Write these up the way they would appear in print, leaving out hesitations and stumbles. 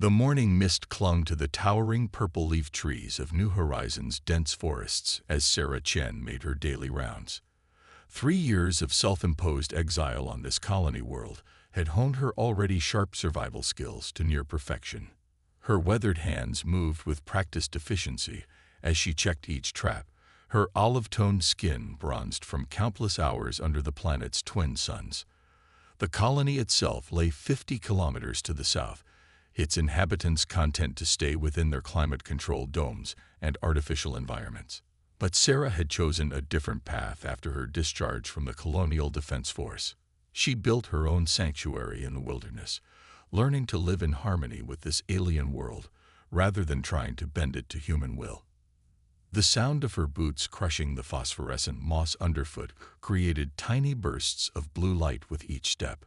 The morning mist clung to the towering purple-leaf trees of New Horizons' dense forests as Sarah Chen made her daily rounds. 3 years of self-imposed exile on this colony world had honed her already sharp survival skills to near perfection. Her weathered hands moved with practiced efficiency as she checked each trap, her olive-toned skin bronzed from countless hours under the planet's twin suns. The colony itself lay 50 kilometers to the south, its inhabitants content to stay within their climate-controlled domes and artificial environments. But Sarah had chosen a different path after her discharge from the Colonial Defense Force. She built her own sanctuary in the wilderness, learning to live in harmony with this alien world rather than trying to bend it to human will. The sound of her boots crushing the phosphorescent moss underfoot created tiny bursts of blue light with each step.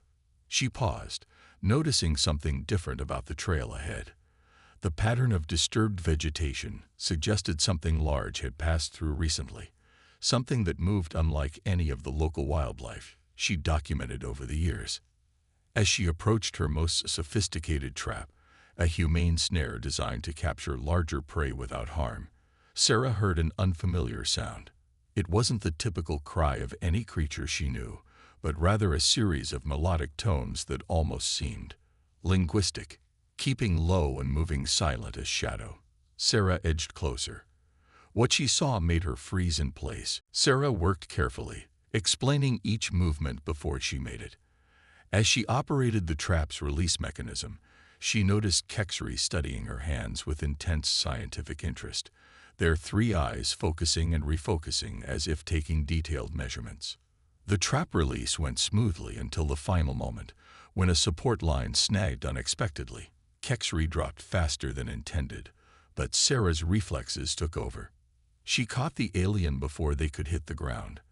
She paused, noticing something different about the trail ahead. The pattern of disturbed vegetation suggested something large had passed through recently, something that moved unlike any of the local wildlife she documented over the years. As she approached her most sophisticated trap, a humane snare designed to capture larger prey without harm, Sarah heard an unfamiliar sound. It wasn't the typical cry of any creature she knew, but rather a series of melodic tones that almost seemed linguistic. Keeping low and moving silent as shadow, Sarah edged closer. What she saw made her freeze in place. Sarah worked carefully, explaining each movement before she made it. As she operated the trap's release mechanism, she noticed Kexri studying her hands with intense scientific interest, their 3 eyes focusing and refocusing as if taking detailed measurements. The trap release went smoothly until the final moment, when a support line snagged unexpectedly. Kexri dropped faster than intended, but Sarah's reflexes took over. She caught the alien before they could hit the ground,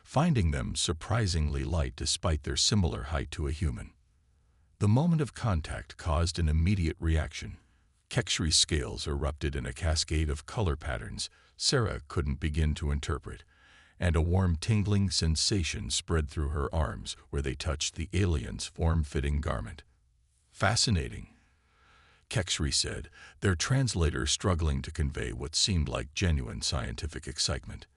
finding them surprisingly light despite their similar height to a human. The moment of contact caused an immediate reaction. Kexri's scales erupted in a cascade of color patterns Sarah couldn't begin to interpret, and a warm tingling sensation spread through her arms where they touched the alien's form-fitting garment. "Fascinating," Kexri said, their translator struggling to convey what seemed like genuine scientific excitement.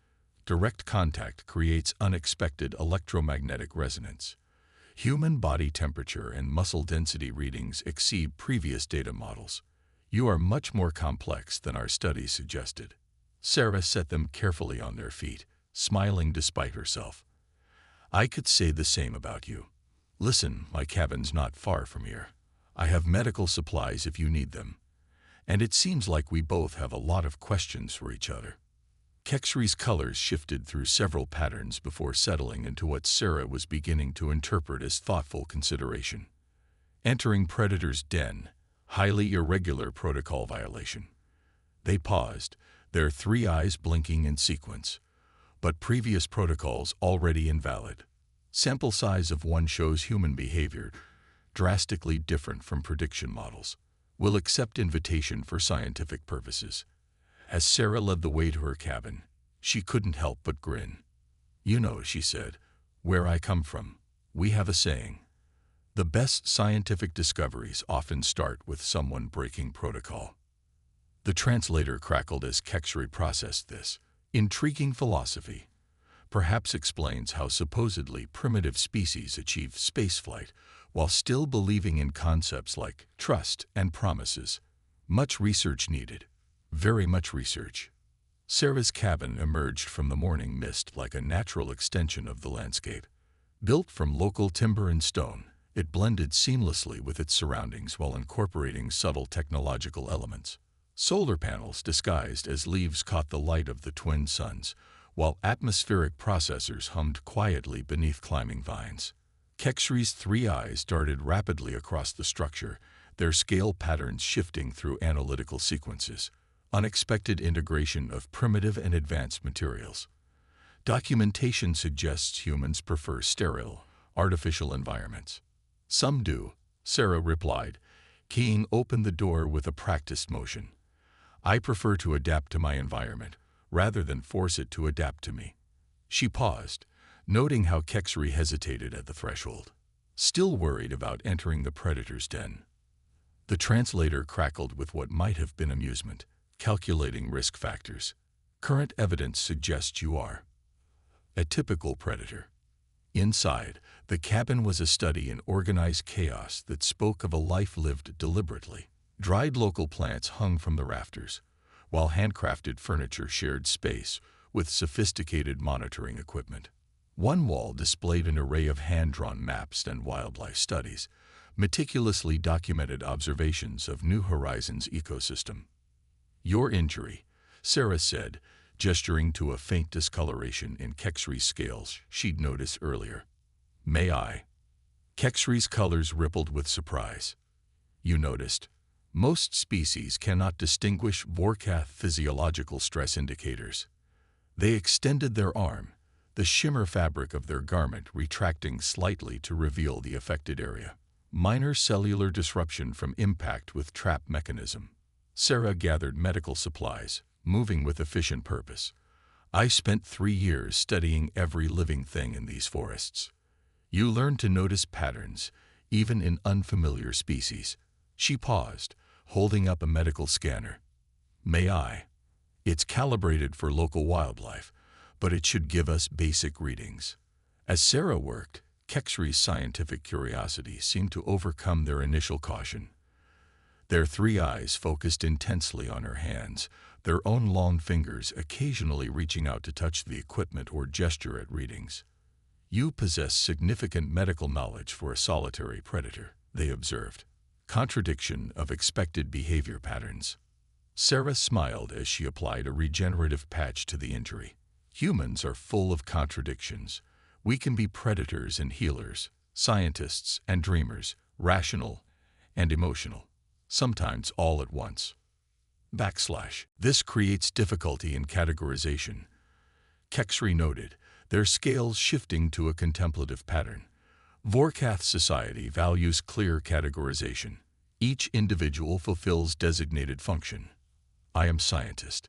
Direct contact creates unexpected electromagnetic resonance. Human body temperature and muscle density readings exceed previous data models. You are much more complex than our studies suggested. Sarah set them carefully on their feet, smiling despite herself. "I could say the same about you. Listen, my cabin's not far from here. I have medical supplies if you need them. And it seems like we both have a lot of questions for each other." Kexri's colors shifted through several patterns before settling into what Sarah was beginning to interpret as thoughtful consideration. Entering Predator's den, highly irregular protocol violation. They paused, their 3 eyes blinking in sequence. But previous protocols already invalid. Sample size of 1 shows human behavior drastically different from prediction models. Will accept invitation for scientific purposes. As Sarah led the way to her cabin, she couldn't help but grin. "You know," she said, "where I come from, we have a saying. The best scientific discoveries often start with someone breaking protocol." The translator crackled as Kexri processed this. Intriguing philosophy. Perhaps explains how supposedly primitive species achieve spaceflight while still believing in concepts like trust and promises. Much research needed. Very much research. Sarah's cabin emerged from the morning mist like a natural extension of the landscape. Built from local timber and stone, it blended seamlessly with its surroundings while incorporating subtle technological elements. Solar panels disguised as leaves caught the light of the twin suns, while atmospheric processors hummed quietly beneath climbing vines. Kexri's 3 eyes darted rapidly across the structure, their scale patterns shifting through analytical sequences. Unexpected integration of primitive and advanced materials. Documentation suggests humans prefer sterile, artificial environments. "Some do," Sarah replied, keying open the door with a practiced motion. "I prefer to adapt to my environment, rather than force it to adapt to me." She paused, noting how Kexri hesitated at the threshold. Still worried about entering the Predator's den. The translator crackled with what might have been amusement, calculating risk factors. Current evidence suggests you are a typical predator. Inside, the cabin was a study in organized chaos that spoke of a life lived deliberately. Dried local plants hung from the rafters, while handcrafted furniture shared space with sophisticated monitoring equipment. One wall displayed an array of hand-drawn maps and wildlife studies, meticulously documented observations of New Horizons' ecosystem. "Your injury," Sarah said, gesturing to a faint discoloration in Kexri's scales she'd noticed earlier. "May I?" Kexri's colors rippled with surprise. "You noticed? Most species cannot distinguish Vorkath physiological stress indicators." They extended their arm, the shimmer fabric of their garment retracting slightly to reveal the affected area. "Minor cellular disruption from impact with trap mechanism." Sarah gathered medical supplies, moving with efficient purpose. "I spent 3 years studying every living thing in these forests." You learn to notice patterns, even in unfamiliar species. She paused, holding up a medical scanner. "May I?" "It's calibrated for local wildlife, but it should give us basic readings." As Sarah worked, Kexri's scientific curiosity seemed to overcome their initial caution. Their 3 eyes focused intensely on her hands, their own long fingers occasionally reaching out to touch the equipment or gesture at readings. "You possess significant medical knowledge for a solitary predator," they observed. "Contradiction of expected behavior patterns." Sarah smiled as she applied a regenerative patch to the injury. "Humans are full of contradictions. We can be predators and healers, scientists and dreamers, rational and emotional, sometimes all at once." This creates difficulty in categorization," Kexri noted, their scales shifting to a contemplative pattern. "Vorkath society values clear categorization. Each individual fulfills designated function." "I am scientist."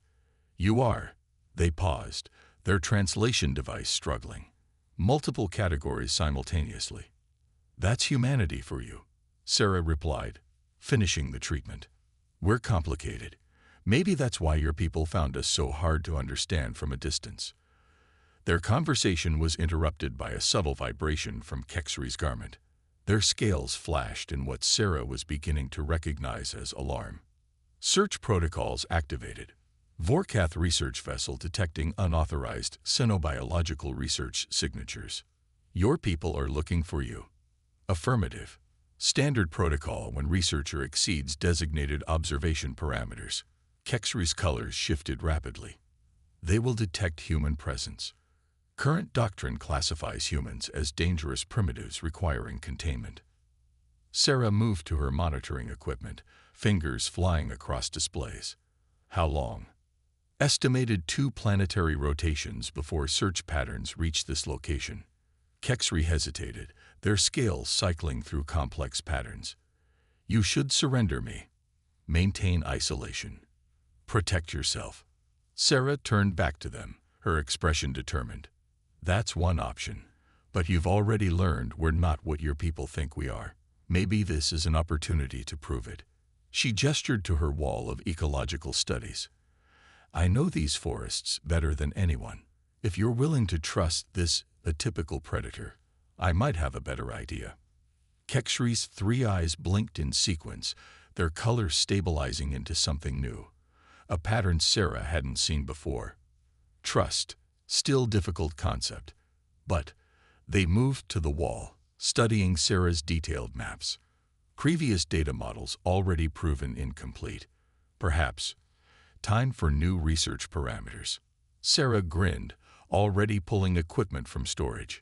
"You are." They paused, their translation device struggling. "Multiple categories simultaneously." "That's humanity for you," Sarah replied, finishing the treatment. "We're complicated. Maybe that's why your people found us so hard to understand from a distance." Their conversation was interrupted by a subtle vibration from Kexri's garment. Their scales flashed in what Sarah was beginning to recognize as alarm. Search protocols activated. Vorkath research vessel detecting unauthorized xenobiological research signatures. "Your people are looking for you." Affirmative. Standard protocol when researcher exceeds designated observation parameters. Kexri's colors shifted rapidly. "They will detect human presence." Current doctrine classifies humans as dangerous primitives requiring containment. Sarah moved to her monitoring equipment, fingers flying across displays. "How long?" "Estimated 2 planetary rotations before search patterns reach this location." Kexri hesitated, their scales cycling through complex patterns. "You should surrender me. Maintain isolation. Protect yourself." Sarah turned back to them, her expression determined. "That's one option, but you've already learned we're not what your people think we are. Maybe this is an opportunity to prove it." She gestured to her wall of ecological studies. "I know these forests better than anyone. If you're willing to trust this atypical predator, I might have a better idea." Kexri's 3 eyes blinked in sequence, their color stabilizing into something new, a pattern Sarah hadn't seen before. Trust, still difficult concept, but they moved to the wall, studying Sarah's detailed maps. Previous data models already proven incomplete. Perhaps time for new research parameters. Sarah grinned, already pulling equipment from storage.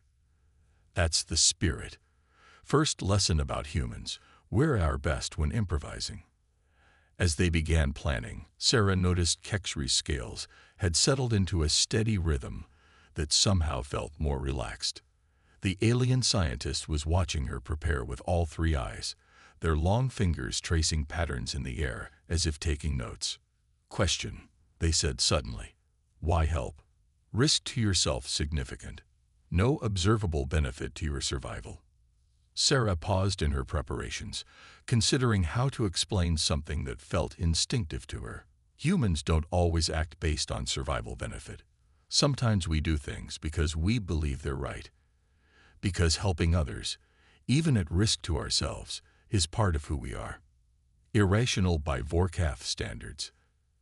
"That's the spirit. First lesson about humans, we're our best when improvising." As they began planning, Sarah noticed Kexri's scales had settled into a steady rhythm that somehow felt more relaxed. The alien scientist was watching her prepare with all 3 eyes, their long fingers tracing patterns in the air as if taking notes. "Question," they said suddenly. "Why help? Risk to yourself significant. No observable benefit to your survival." Sarah paused in her preparations, considering how to explain something that felt instinctive to her. Humans don't always act based on survival benefit. Sometimes we do things because we believe they're right. Because helping others, even at risk to ourselves, is part of who we are. Irrational by Vorkath standards,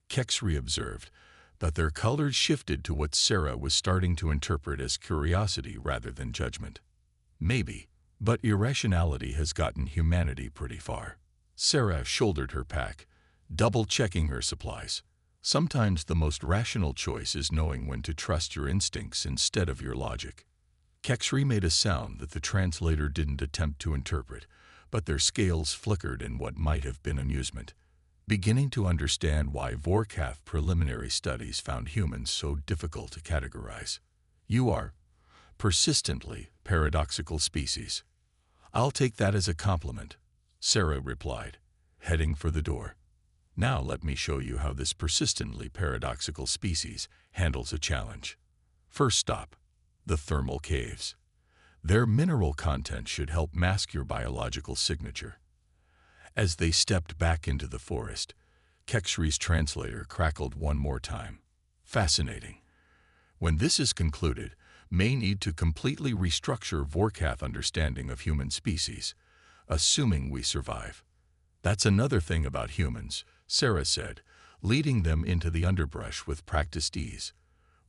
Kexri observed that their colors shifted to what Sarah was starting to interpret as curiosity rather than judgment. Maybe, but irrationality has gotten humanity pretty far. Sarah shouldered her pack, double-checking her supplies. Sometimes the most rational choice is knowing when to trust your instincts instead of your logic. Kexri made a sound that the translator didn't attempt to interpret, but their scales flickered in what might have been amusement. Beginning to understand why Vorkath preliminary studies found humans so difficult to categorize. You are persistently paradoxical species. I'll take that as a compliment, Sarah replied, heading for the door. Now let me show you how this persistently paradoxical species handles a challenge. First stop, the thermal caves. Their mineral content should help mask your biological signature. As they stepped back into the forest, Kexri's translator crackled one more time. Fascinating. When this is concluded, may need to completely restructure Vorkath understanding of human species, assuming we survive. That's another thing about humans, Sarah said, leading them into the underbrush with practiced ease.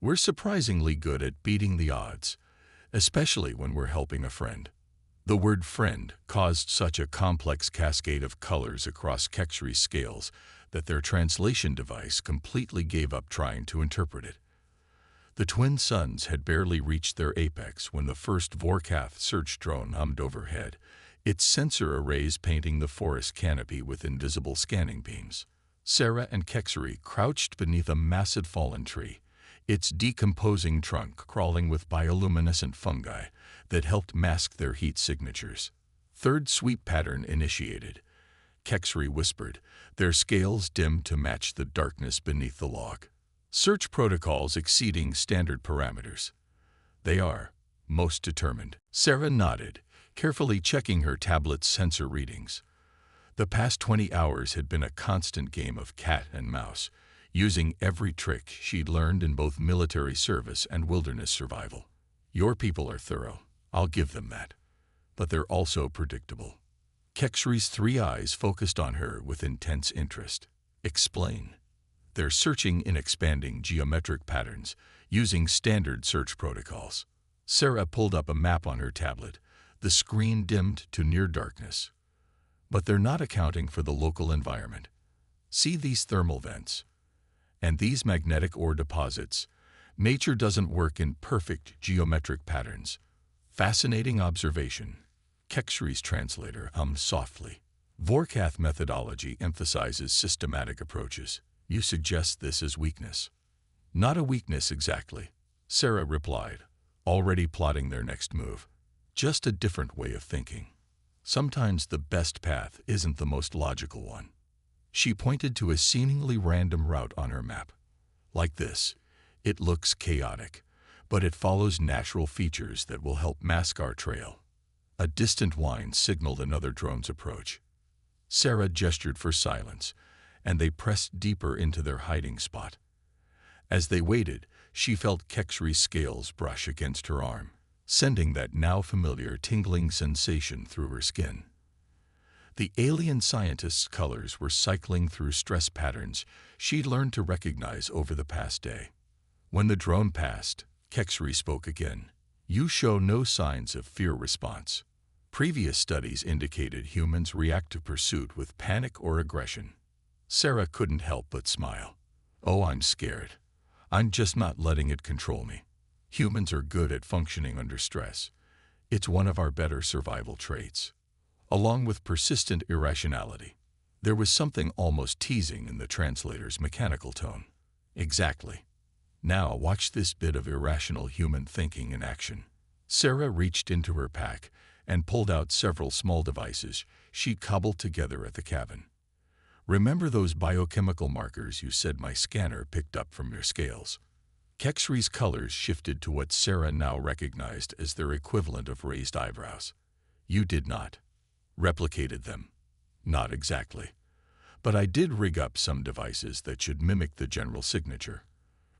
We're surprisingly good at beating the odds, especially when we're helping a friend. The word friend caused such a complex cascade of colors across Kexri's scales that their translation device completely gave up trying to interpret it. The twin suns had barely reached their apex when the first Vorkath search drone hummed overhead, its sensor arrays painting the forest canopy with invisible scanning beams. Sarah and Kexri crouched beneath a massive fallen tree, its decomposing trunk crawling with bioluminescent fungi that helped mask their heat signatures. Third sweep pattern initiated, Kexri whispered, their scales dimmed to match the darkness beneath the log. Search protocols exceeding standard parameters. They are most determined. Sarah nodded, carefully checking her tablet's sensor readings. The past 20 hours had been a constant game of cat and mouse, using every trick she'd learned in both military service and wilderness survival. Your people are thorough, I'll give them that. But they're also predictable. Kexri's three eyes focused on her with intense interest. Explain. They're searching in expanding geometric patterns, using standard search protocols. Sarah pulled up a map on her tablet, the screen dimmed to near darkness. But they're not accounting for the local environment. See these thermal vents? And these magnetic ore deposits. Nature doesn't work in perfect geometric patterns. Fascinating observation. Kexri's translator hummed softly. Vorkath methodology emphasizes systematic approaches. You suggest this as weakness. Not a weakness exactly, Sarah replied, already plotting their next move. Just a different way of thinking. Sometimes the best path isn't the most logical one. She pointed to a seemingly random route on her map. Like this, it looks chaotic, but it follows natural features that will help mask our trail. A distant whine signaled another drone's approach. Sarah gestured for silence, and they pressed deeper into their hiding spot. As they waited, she felt Kexri's scales brush against her arm, sending that now familiar tingling sensation through her skin. The alien scientist's colors were cycling through stress patterns she'd learned to recognize over the past day. When the drone passed, Kexri spoke again. You show no signs of fear response. Previous studies indicated humans react to pursuit with panic or aggression. Sarah couldn't help but smile. Oh, I'm scared. I'm just not letting it control me. Humans are good at functioning under stress. It's one of our better survival traits. Along with persistent irrationality, there was something almost teasing in the translator's mechanical tone. Exactly. Now watch this bit of irrational human thinking in action. Sarah reached into her pack and pulled out several small devices she cobbled together at the cabin. Remember those biochemical markers you said my scanner picked up from your scales? Kexri's colors shifted to what Sarah now recognized as their equivalent of raised eyebrows. You did not. Replicated them. Not exactly. But I did rig up some devices that should mimic the general signature.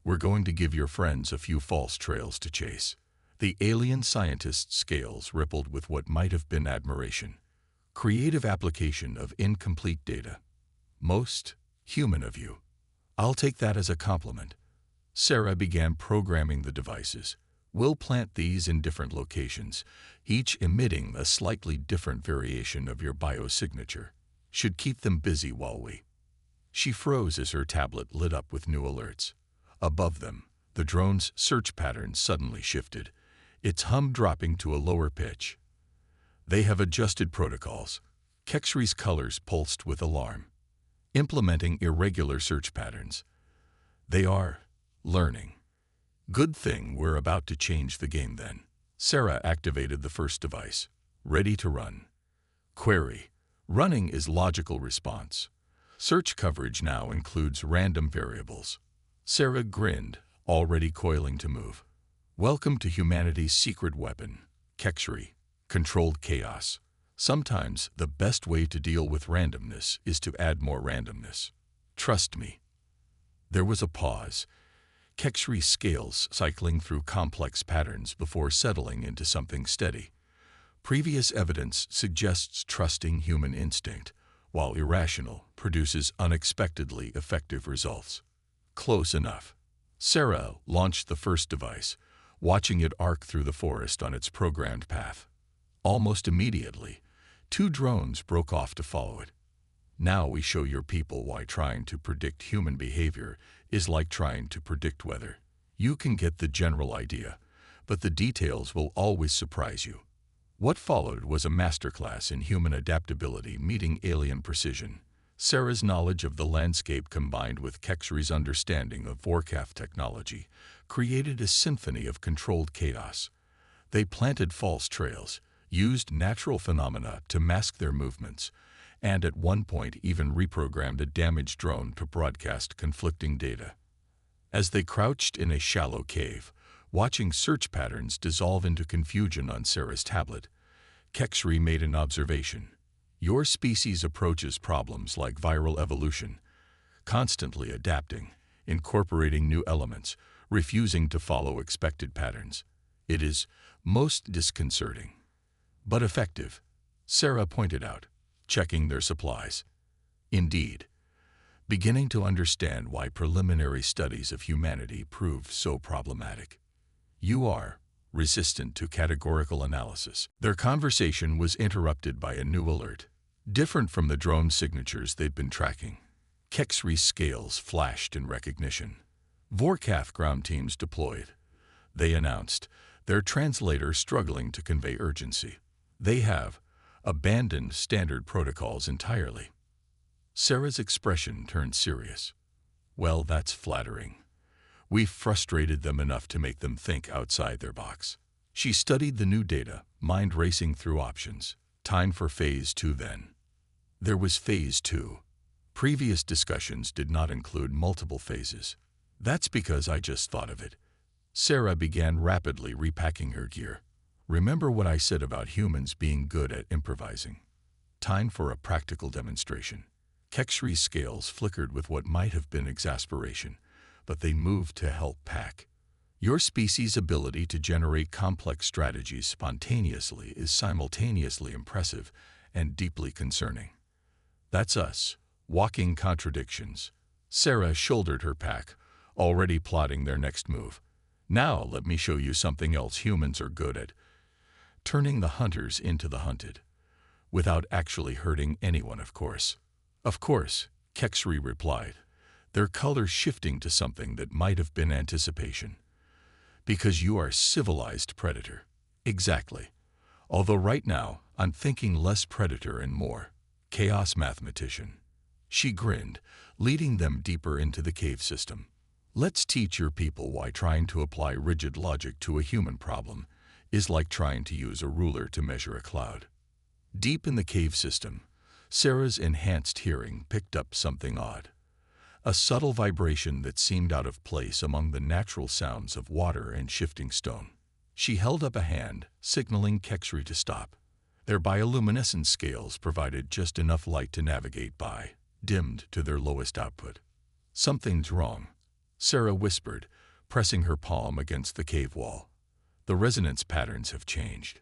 We're going to give your friends a few false trails to chase. The alien scientist's scales rippled with what might have been admiration. Creative application of incomplete data. Most human of you. I'll take that as a compliment. Sarah began programming the devices. We'll plant these in different locations, each emitting a slightly different variation of your biosignature. Should keep them busy while we... She froze as her tablet lit up with new alerts. Above them, the drone's search pattern suddenly shifted, its hum dropping to a lower pitch. They have adjusted protocols. Kexri's colors pulsed with alarm. Implementing irregular search patterns. They are learning. Good thing we're about to change the game then. Sarah activated the first device. Ready to run. Query. Running is logical response. Search coverage now includes random variables. Sarah grinned, already coiling to move. Welcome to humanity's secret weapon, Kexri, controlled chaos. Sometimes the best way to deal with randomness is to add more randomness. Trust me. There was a pause. Kexri's scales cycling through complex patterns before settling into something steady. Previous evidence suggests trusting human instinct, while irrational produces unexpectedly effective results. Close enough. Sarah launched the first device, watching it arc through the forest on its programmed path. Almost immediately, 2 drones broke off to follow it. Now we show your people why trying to predict human behavior is like trying to predict weather. You can get the general idea, but the details will always surprise you. What followed was a masterclass in human adaptability meeting alien precision. Sarah's knowledge of the landscape combined with Kexri's understanding of Vorkaf technology created a symphony of controlled chaos. They planted false trails, used natural phenomena to mask their movements, and at one point even reprogrammed a damaged drone to broadcast conflicting data. As they crouched in a shallow cave, watching search patterns dissolve into confusion on Sarah's tablet, Kexri made an observation. Your species approaches problems like viral evolution, constantly adapting, incorporating new elements, refusing to follow expected patterns. It is most disconcerting, but effective, Sarah pointed out, checking their supplies. Indeed, beginning to understand why preliminary studies of humanity proved so problematic. You are resistant to categorical analysis. Their conversation was interrupted by a new alert. Different from the drone signatures they'd been tracking, Kexri's scales flashed in recognition. Vorkaf ground teams deployed. They announced, their translator struggling to convey urgency. They have abandoned standard protocols entirely. Sarah's expression turned serious. Well, that's flattering. We've frustrated them enough to make them think outside their box. She studied the new data, mind racing through options. Time for Phase 2 then. There was Phase 2. Previous discussions did not include multiple phases. That's because I just thought of it. Sarah began rapidly repacking her gear. Remember what I said about humans being good at improvising? Time for a practical demonstration. Kexri's scales flickered with what might have been exasperation, but they moved to help pack. Your species' ability to generate complex strategies spontaneously is simultaneously impressive and deeply concerning. That's us, walking contradictions. Sarah shouldered her pack, already plotting their next move. Now let me show you something else humans are good at. Turning the hunters into the hunted. Without actually hurting anyone, of course. Of course, Kexri replied, their color shifting to something that might have been anticipation. Because you are civilized predator. Exactly. Although right now, I'm thinking less predator and more chaos mathematician. She grinned, leading them deeper into the cave system. Let's teach your people why trying to apply rigid logic to a human problem is like trying to use a ruler to measure a cloud. Deep in the cave system, Sarah's enhanced hearing picked up something odd. A subtle vibration that seemed out of place among the natural sounds of water and shifting stone. She held up a hand, signaling Kexri to stop. Their bioluminescent scales provided just enough light to navigate by, dimmed to their lowest output. "Something's wrong," Sarah whispered, pressing her palm against the cave wall. "The resonance patterns have changed."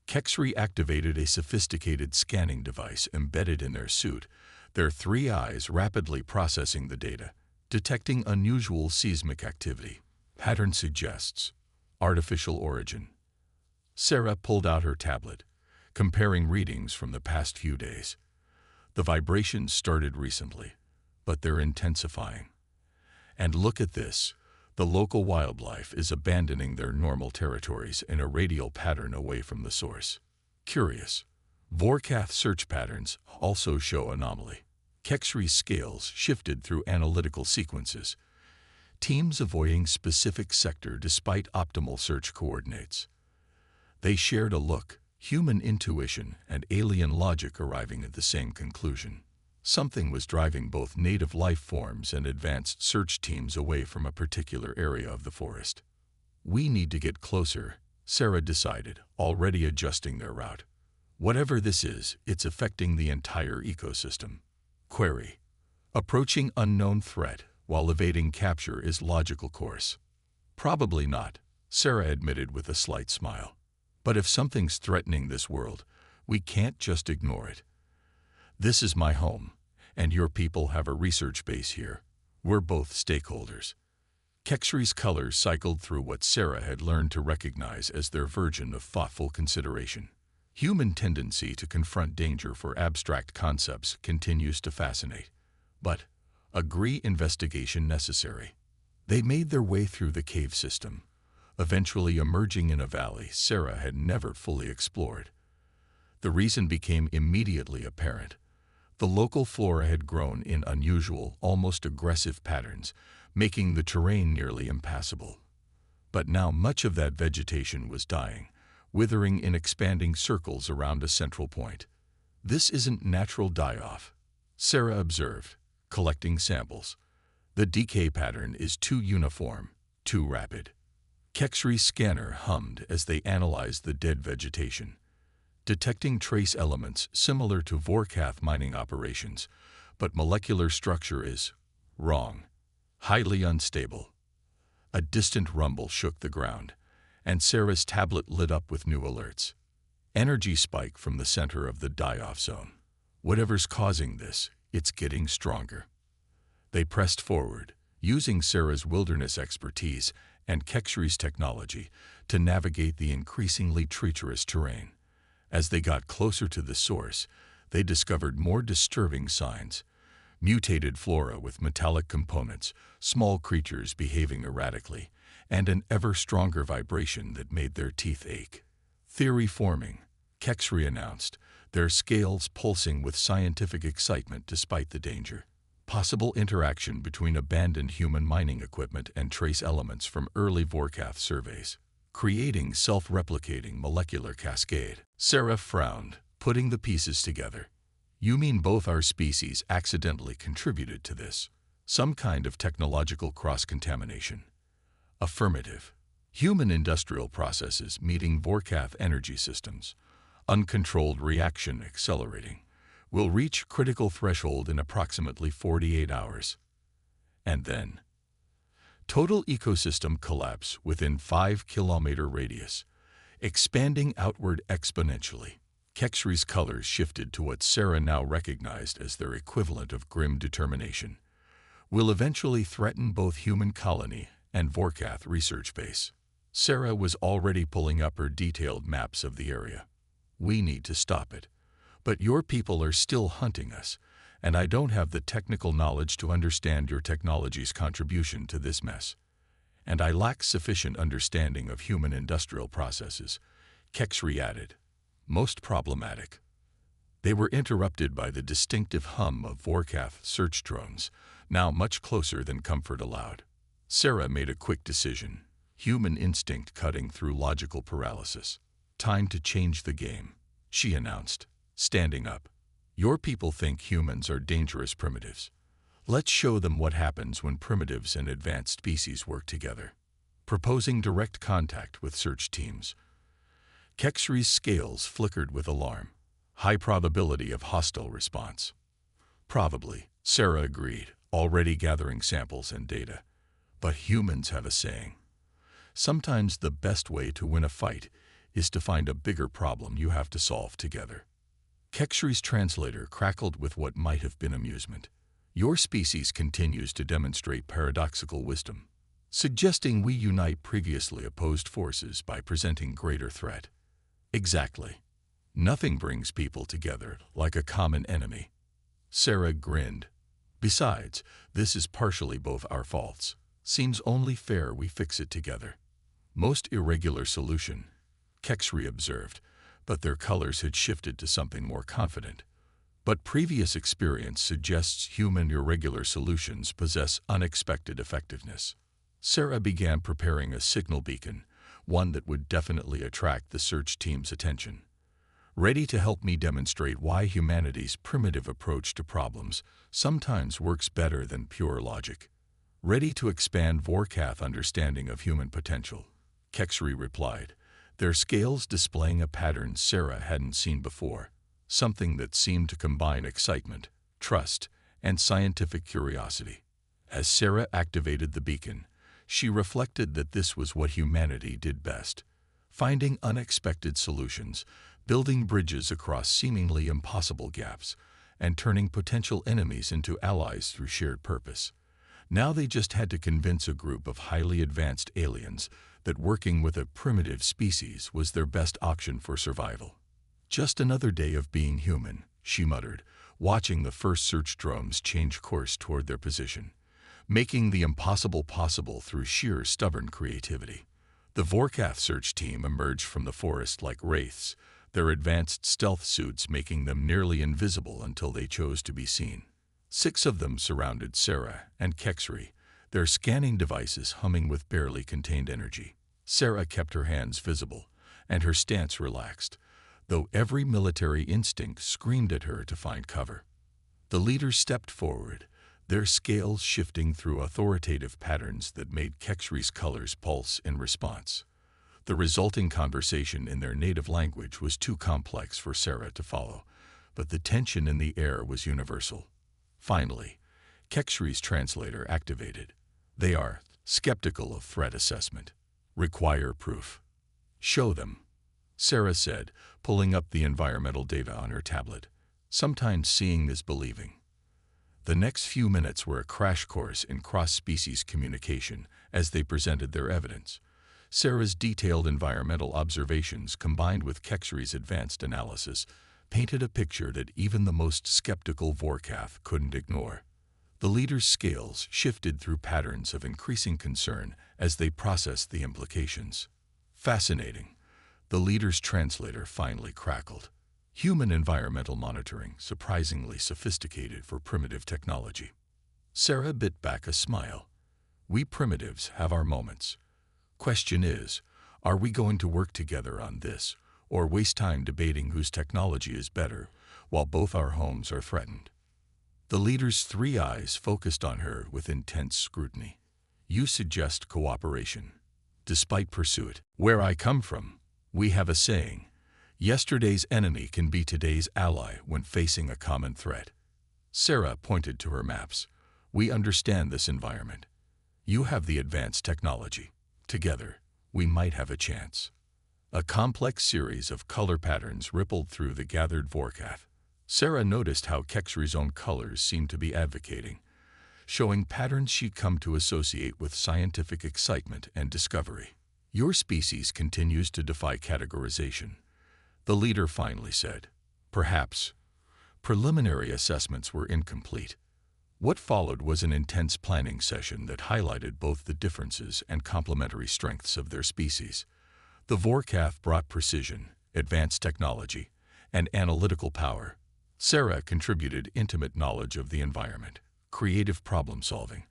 Kexri activated a sophisticated scanning device embedded in their suit, their 3 eyes rapidly processing the data, detecting unusual seismic activity. "Pattern suggests artificial origin." Sarah pulled out her tablet, comparing readings from the past few days. "The vibrations started recently, but they're intensifying. And look at this. The local wildlife is abandoning their normal territories in a radial pattern away from the source. Curious. Vorkath search patterns also show anomaly." Kexri's scales shifted through analytical sequences, teams avoiding specific sector despite optimal search coordinates. They shared a look, human intuition and alien logic arriving at the same conclusion. Something was driving both native life forms and advanced search teams away from a particular area of the forest. "We need to get closer," Sarah decided, already adjusting their route. "Whatever this is, it's affecting the entire ecosystem." Query. "Approaching unknown threat while evading capture is logical course." "Probably not," Sarah admitted with a slight smile. "But if something's threatening this world, we can't just ignore it. This is my home, and your people have a research base here. We're both stakeholders." Kexri's colors cycled through what Sarah had learned to recognize as their version of thoughtful consideration. Human tendency to confront danger for abstract concepts continues to fascinate. But, agree investigation necessary. They made their way through the cave system, eventually emerging in a valley Sarah had never fully explored. The reason became immediately apparent. The local flora had grown in unusual, almost aggressive patterns, making the terrain nearly impassable. But now much of that vegetation was dying, withering in expanding circles around a central point. "This isn't natural die-off," Sarah observed, collecting samples. "The decay pattern is too uniform, too rapid." Kexri's scanner hummed as they analyzed the dead vegetation, detecting trace elements similar to Vorkath mining operations, but molecular structure is wrong, highly unstable. A distant rumble shook the ground, and Sarah's tablet lit up with new alerts. Energy spike from the center of the die-off zone. "Whatever's causing this, it's getting stronger." They pressed forward, using Sarah's wilderness expertise and Kexri's technology to navigate the increasingly treacherous terrain. As they got closer to the source, they discovered more disturbing signs. Mutated flora with metallic components, small creatures behaving erratically, and an ever-stronger vibration that made their teeth ache. "Theory forming," Kexri announced, their scales pulsing with scientific excitement despite the danger. "Possible interaction between abandoned human mining equipment and trace elements from early Vorkath surveys, creating self-replicating molecular cascade." Sarah frowned, putting the pieces together. "You mean both our species accidentally contributed to this? Some kind of technological cross-contamination?" Affirmative. "Human industrial processes meeting Vorkath energy systems, uncontrolled reaction accelerating, will reach critical threshold in approximately 48 hours. And then, total ecosystem collapse within 5-kilometer radius, expanding outward exponentially." Kexri's colors shifted to what Sarah now recognized as their equivalent of grim determination. "Will eventually threaten both human colony and Vorkath research base." Sarah was already pulling up her detailed maps of the area. "We need to stop it. But your people are still hunting us, and I don't have the technical knowledge to understand your technology's contribution to this mess. And I lack sufficient understanding of human industrial processes," Kexri added. "Most problematic." They were interrupted by the distinctive hum of Vorkath search drones, now much closer than comfort allowed. Sarah made a quick decision, human instinct cutting through logical paralysis. "Time to change the game," she announced, standing up. "Your people think humans are dangerous primitives. Let's show them what happens when primitives and advanced species work together." Proposing direct contact with search teams, Kexri's scales flickered with alarm. High probability of hostile response. Probably, Sarah agreed, already gathering samples and data. But humans have a saying. Sometimes the best way to win a fight is to find a bigger problem you have to solve together. Kexri's translator crackled with what might have been amusement. Your species continues to demonstrate paradoxical wisdom, suggesting we unite previously opposed forces by presenting greater threat. Exactly. Nothing brings people together like a common enemy. Sarah grinned. Besides, this is partially both our faults. Seems only fair we fix it together. Most irregular solution, Kexri observed, but their colors had shifted to something more confident. But previous experience suggests human irregular solutions possess unexpected effectiveness. Sarah began preparing a signal beacon, one that would definitely attract the search team's attention. Ready to help me demonstrate why humanity's primitive approach to problems sometimes works better than pure logic. Ready to expand Vorkath understanding of human potential, Kexri replied, their scales displaying a pattern Sarah hadn't seen before, something that seemed to combine excitement, trust, and scientific curiosity. As Sarah activated the beacon, she reflected that this was what humanity did best, finding unexpected solutions, building bridges across seemingly impossible gaps, and turning potential enemies into allies through shared purpose. Now they just had to convince a group of highly advanced aliens that working with a primitive species was their best option for survival. Just another day of being human, she muttered, watching the first search drones change course toward their position, making the impossible possible through sheer stubborn creativity. The Vorkath search team emerged from the forest like wraiths, their advanced stealth suits making them nearly invisible until they chose to be seen. 6 of them surrounded Sarah and Kexri, their scanning devices humming with barely contained energy. Sarah kept her hands visible, and her stance relaxed, though every military instinct screamed at her to find cover. The leaders stepped forward, their scales shifting through authoritative patterns that made Kexri's colors pulse in response. The resulting conversation in their native language was too complex for Sarah to follow, but the tension in the air was universal. Finally, Kexri's translator activated. They are skeptical of threat assessment. Require proof. Show them, Sarah said, pulling up the environmental data on her tablet. Sometimes seeing is believing. The next few minutes were a crash course in cross-species communication as they presented their evidence. Sarah's detailed environmental observations combined with Kexri's advanced analysis painted a picture that even the most skeptical Vorkath couldn't ignore. The leaders' scales shifted through patterns of increasing concern as they processed the implications. Fascinating, the leader's translator finally crackled. Human environmental monitoring, surprisingly sophisticated for primitive technology. Sarah bit back a smile. We primitives have our moments. Question is, are we going to work together on this, or waste time debating whose technology is better, while both our homes are threatened? The leader's 3 eyes focused on her with intense scrutiny. You suggest cooperation. Despite pursuit, where I come from, we have a saying, yesterday's enemy can be today's ally when facing a common threat. Sarah pointed to her maps. We understand this environment. You have the advanced technology. Together, we might have a chance. A complex series of color patterns rippled through the gathered Vorkath. Sarah noticed how Kexri's own colors seemed to be advocating, showing patterns she'd come to associate with scientific excitement and discovery. Your species continues to defy categorization, the leader finally said. Perhaps. Preliminary assessments were incomplete. What followed was an intense planning session that highlighted both the differences and complementary strengths of their species. The Vorkath brought precision, advanced technology, and analytical power. Sarah contributed intimate knowledge of the environment, creative problem-solving,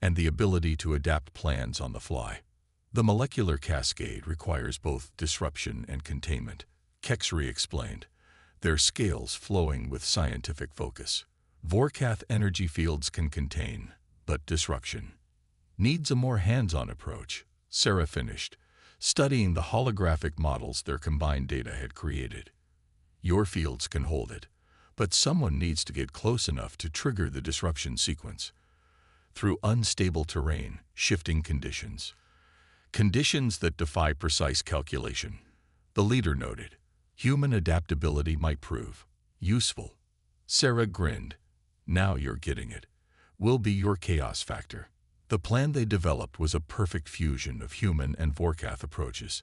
and the ability to adapt plans on the fly. The molecular cascade requires both disruption and containment, Kexri explained, their scales flowing with scientific focus. Vorkath energy fields can contain, but disruption needs a more hands-on approach, Sarah finished, studying the holographic models their combined data had created. Your fields can hold it, but someone needs to get close enough to trigger the disruption sequence. Through unstable terrain, shifting conditions that defy precise calculation, the leader noted, human adaptability might prove useful. Sarah grinned. Now you're getting it. We'll be your chaos factor. The plan they developed was a perfect fusion of human and Vorkath approaches.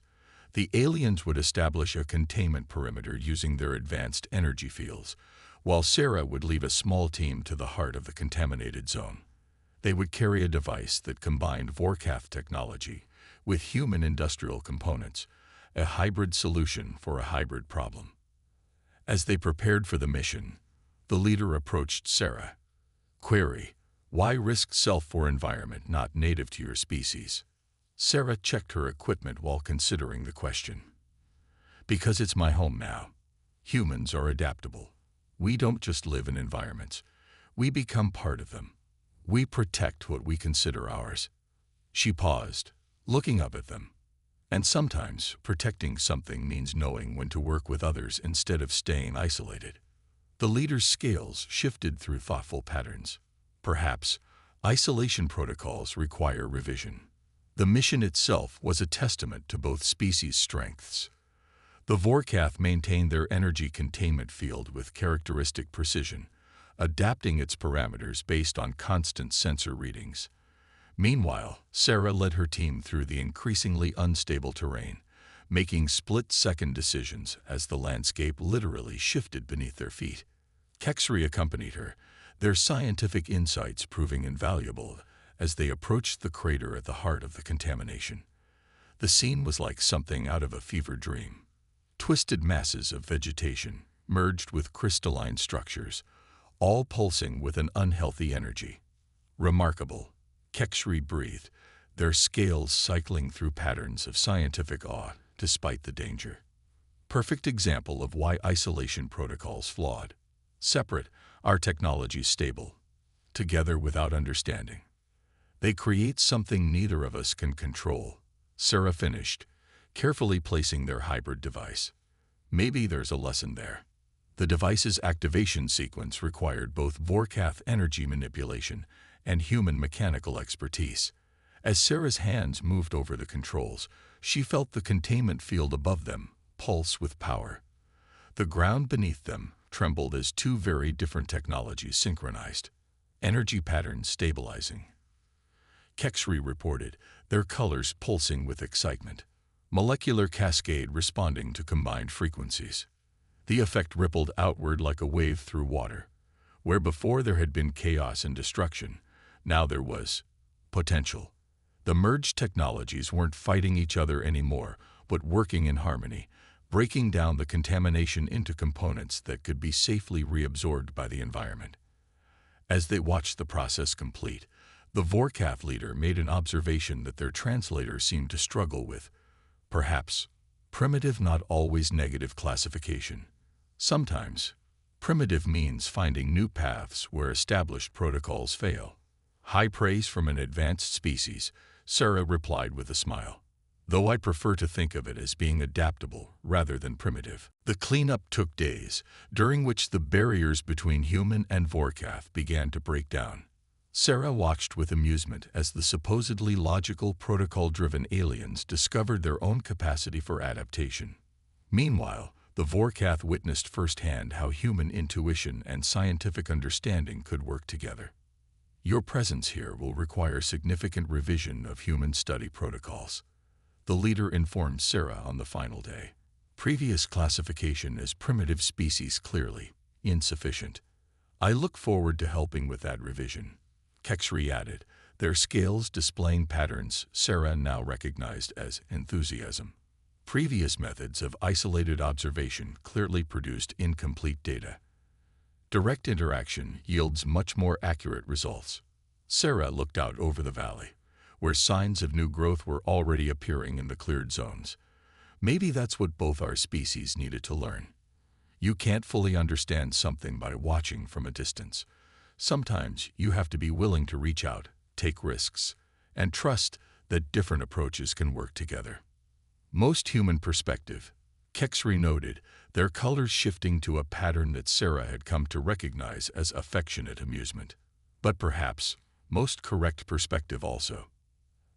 The aliens would establish a containment perimeter using their advanced energy fields, while Sarah would lead a small team to the heart of the contaminated zone. They would carry a device that combined Vorkath technology with human industrial components, a hybrid solution for a hybrid problem. As they prepared for the mission, the leader approached Sarah. Query: why risk self for environment not native to your species? Sarah checked her equipment while considering the question. Because it's my home now. Humans are adaptable. We don't just live in environments. We become part of them. We protect what we consider ours. She paused, looking up at them. And sometimes, protecting something means knowing when to work with others instead of staying isolated. The leader's scales shifted through thoughtful patterns. Perhaps, isolation protocols require revision. The mission itself was a testament to both species' strengths. The Vorkath maintained their energy containment field with characteristic precision, adapting its parameters based on constant sensor readings. Meanwhile, Sarah led her team through the increasingly unstable terrain, making split-second decisions as the landscape literally shifted beneath their feet. Kexri accompanied her, their scientific insights proving invaluable as they approached the crater at the heart of the contamination. The scene was like something out of a fever dream. Twisted masses of vegetation merged with crystalline structures, all pulsing with an unhealthy energy. Remarkable, Kexri breathed, their scales cycling through patterns of scientific awe despite the danger. Perfect example of why isolation protocols flawed. Separate, our technology stable. Together without understanding. They create something neither of us can control. Sarah finished, carefully placing their hybrid device. Maybe there's a lesson there. The device's activation sequence required both Vorkath energy manipulation and human mechanical expertise. As Sarah's hands moved over the controls, she felt the containment field above them pulse with power. The ground beneath them trembled as two very different technologies synchronized. Energy patterns stabilizing. Kexri reported, their colors pulsing with excitement. Molecular cascade responding to combined frequencies. The effect rippled outward like a wave through water. Where before there had been chaos and destruction, now there was potential. The merged technologies weren't fighting each other anymore, but working in harmony, breaking down the contamination into components that could be safely reabsorbed by the environment. As they watched the process complete, the Vorkath leader made an observation that their translator seemed to struggle with. Perhaps, primitive not always negative classification. Sometimes, primitive means finding new paths where established protocols fail. High praise from an advanced species, Sarah replied with a smile. Though I prefer to think of it as being adaptable rather than primitive. The cleanup took days, during which the barriers between human and Vorkath began to break down. Sarah watched with amusement as the supposedly logical protocol-driven aliens discovered their own capacity for adaptation. Meanwhile, the Vorkath witnessed firsthand how human intuition and scientific understanding could work together. Your presence here will require significant revision of human study protocols. The leader informed Sarah on the final day. Previous classification as primitive species clearly insufficient. I look forward to helping with that revision. Kexri added, their scales displaying patterns Sarah now recognized as enthusiasm. Previous methods of isolated observation clearly produced incomplete data. Direct interaction yields much more accurate results. Sarah looked out over the valley, where signs of new growth were already appearing in the cleared zones. Maybe that's what both our species needed to learn. You can't fully understand something by watching from a distance. Sometimes you have to be willing to reach out, take risks, and trust that different approaches can work together. Most human perspective, Kexry noted, their colors shifting to a pattern that Sarah had come to recognize as affectionate amusement. But perhaps, most correct perspective also.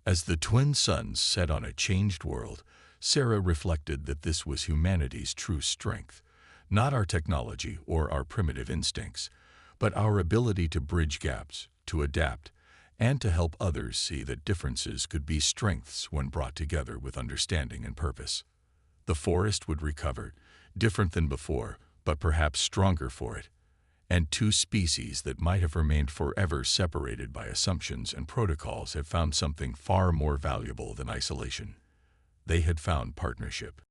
As the twin suns set on a changed world, Sarah reflected that this was humanity's true strength, not our technology or our primitive instincts, but our ability to bridge gaps, to adapt, and to help others see that differences could be strengths when brought together with understanding and purpose. The forest would recover, different than before, but perhaps stronger for it. And two species that might have remained forever separated by assumptions and protocols have found something far more valuable than isolation. They had found partnership.